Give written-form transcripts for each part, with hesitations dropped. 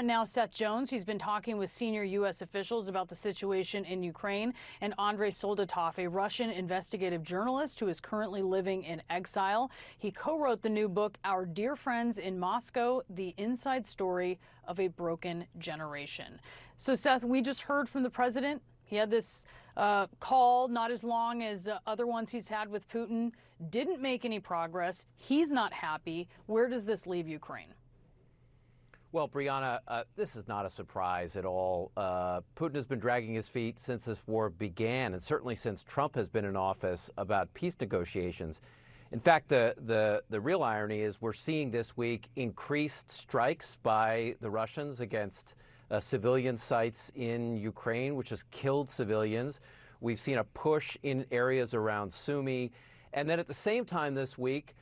front now, Seth Jones. He's been talking with senior U.S. officials about the situation in Ukraine. And Andrei Soldatov, a Russian investigative journalist who is currently living in exile. He co-wrote the new book, Our Dear Friends in Moscow, The Inside Story of a Broken Generation. So, Seth, we just heard from the president. He had this call, not as long as other ones he's had with Putin. Didn't make any progress. He's not happy. Where does this leave Ukraine? Well, Brianna, this is not a surprise at all. Putin has been dragging his feet since this war began, and certainly since Trump has been in office, about peace negotiations. In fact, the real irony is we're seeing this week increased strikes by the Russians against civilian sites in Ukraine, which has killed civilians. We've seen a push in areas around Sumy. And then at the same time this week,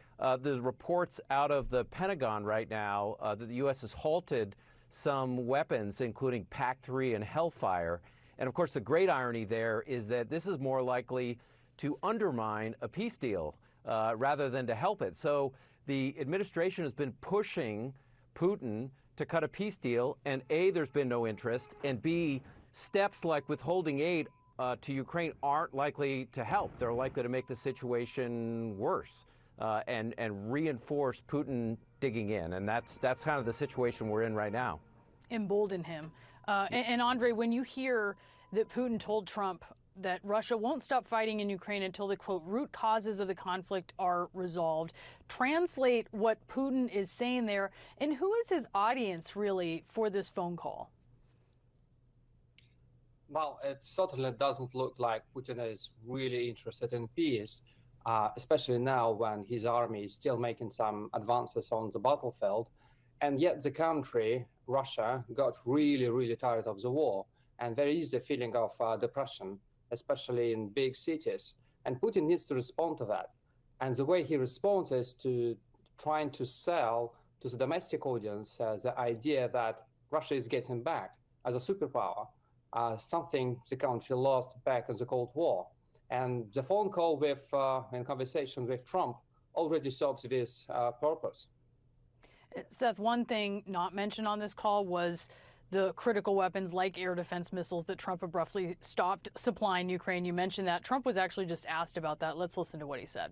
there's reports out of the Pentagon right now that the U.S. has halted some weapons, including PAC-3 and Hellfire. And of course, the great irony there is that this is more likely to undermine a peace deal rather than to help it. So the administration has been pushing Putin to cut a peace deal, and A, there's been no interest, and B, steps like withholding aid to Ukraine aren't likely to help. They're likely to make the situation worse and reinforce Putin digging in, and that's kind of the situation we're in right now. Embolden him. And Andrei, when you hear that Putin told Trump that Russia won't stop fighting in Ukraine until the, quote, root causes of the conflict are resolved, translate what Putin is saying there, and who is his audience really for this phone call? Well, it certainly doesn't look like Putin is really interested in peace, especially now when his army is still making some advances on the battlefield. And yet the country, Russia, got really, really tired of the war. And there is a feeling of depression, especially in big cities. And Putin needs to respond to that. And the way he responds is to trying to sell to the domestic audience the idea that Russia is getting back as a superpower, something the country lost back in the Cold War. And the phone call with and conversation with Trump already serves this purpose. Seth, one thing not mentioned on this call was the critical weapons like air defense missiles that Trump abruptly stopped supplying Ukraine. You mentioned that. Trump was actually just asked about that. Let's listen to what he said.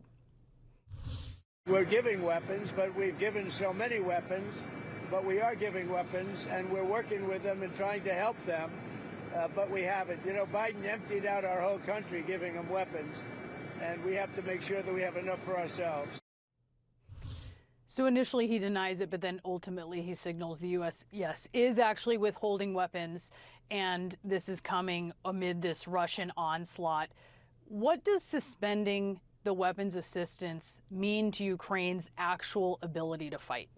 We're giving weapons, but we've given so many weapons, but we are giving weapons, and we're working with them and trying to help them, but we haven't. You know, Biden emptied out our whole country giving them weapons, and we have to make sure that we have enough for ourselves. So initially he denies it, but then ultimately he signals the U.S., yes, is actually withholding weapons, and this is coming amid this Russian onslaught. What does suspending the weapons assistance mean to Ukraine's actual ability to fight?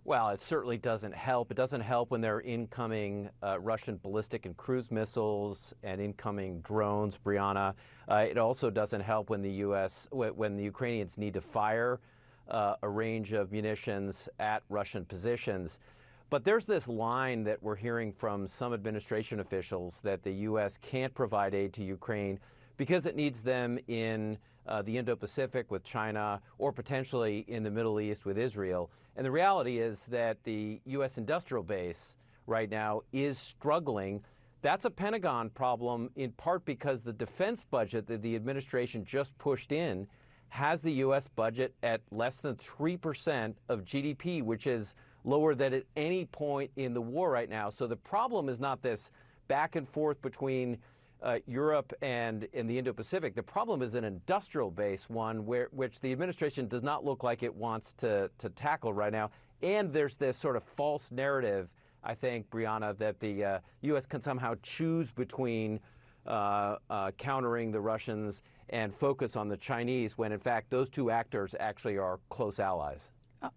Well, it certainly doesn't help. It doesn't help when there are incoming Russian ballistic and cruise missiles and incoming drones, Brianna. It also doesn't help when the Ukrainians need to fire a range of munitions at Russian positions. But there's this line that we're hearing from some administration officials that the U.S. can't provide aid to Ukraine because it needs them in the Indo-Pacific with China or potentially in the Middle East with Israel. And the reality is that the U.S. industrial base right now is struggling. That's a Pentagon problem in part because the defense budget that the administration just pushed in has the U.S. budget at less than 3% of GDP, which is lower than at any point in the war right now. So the problem is not this back and forth between Europe and the Indo-Pacific. The problem is an industrial base one which the administration does not look like it wants to tackle right now. And there's this sort of false narrative, I think, Brianna, that the U.S. can somehow choose between countering the Russians and focus on the Chinese, when in fact those two actors actually are close allies.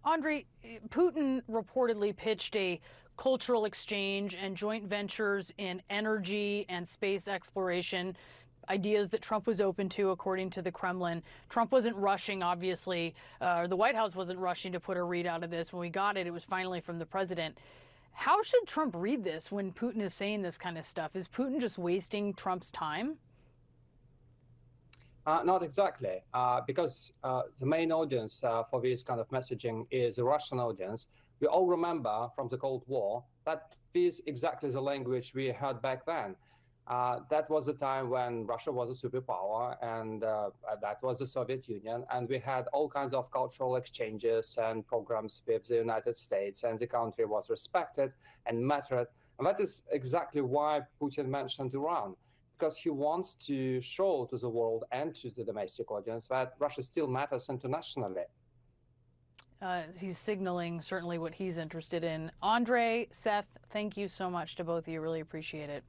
Andrei, Putin reportedly pitched a cultural exchange and joint ventures in energy and space exploration, ideas that Trump was open to, according to the Kremlin. Trump wasn't rushing, obviously, or the White House wasn't rushing to put a read out of this. When we got it, it was finally from the president. How should Trump read this when Putin is saying this kind of stuff? Is Putin just wasting Trump's time? Not exactly, because the main audience for this kind of messaging is the Russian audience. We all remember from the Cold War that is exactly the language we heard back then. That was the time when Russia was a superpower, and that was the Soviet Union, and we had all kinds of cultural exchanges and programs with the United States, and the country was respected and mattered. And that is exactly why Putin mentioned Iran, because he wants to show to the world and to the domestic audience that Russia still matters internationally. He's signaling certainly what he's interested in. Andrei, Seth, thank you so much to both of you. Really appreciate it.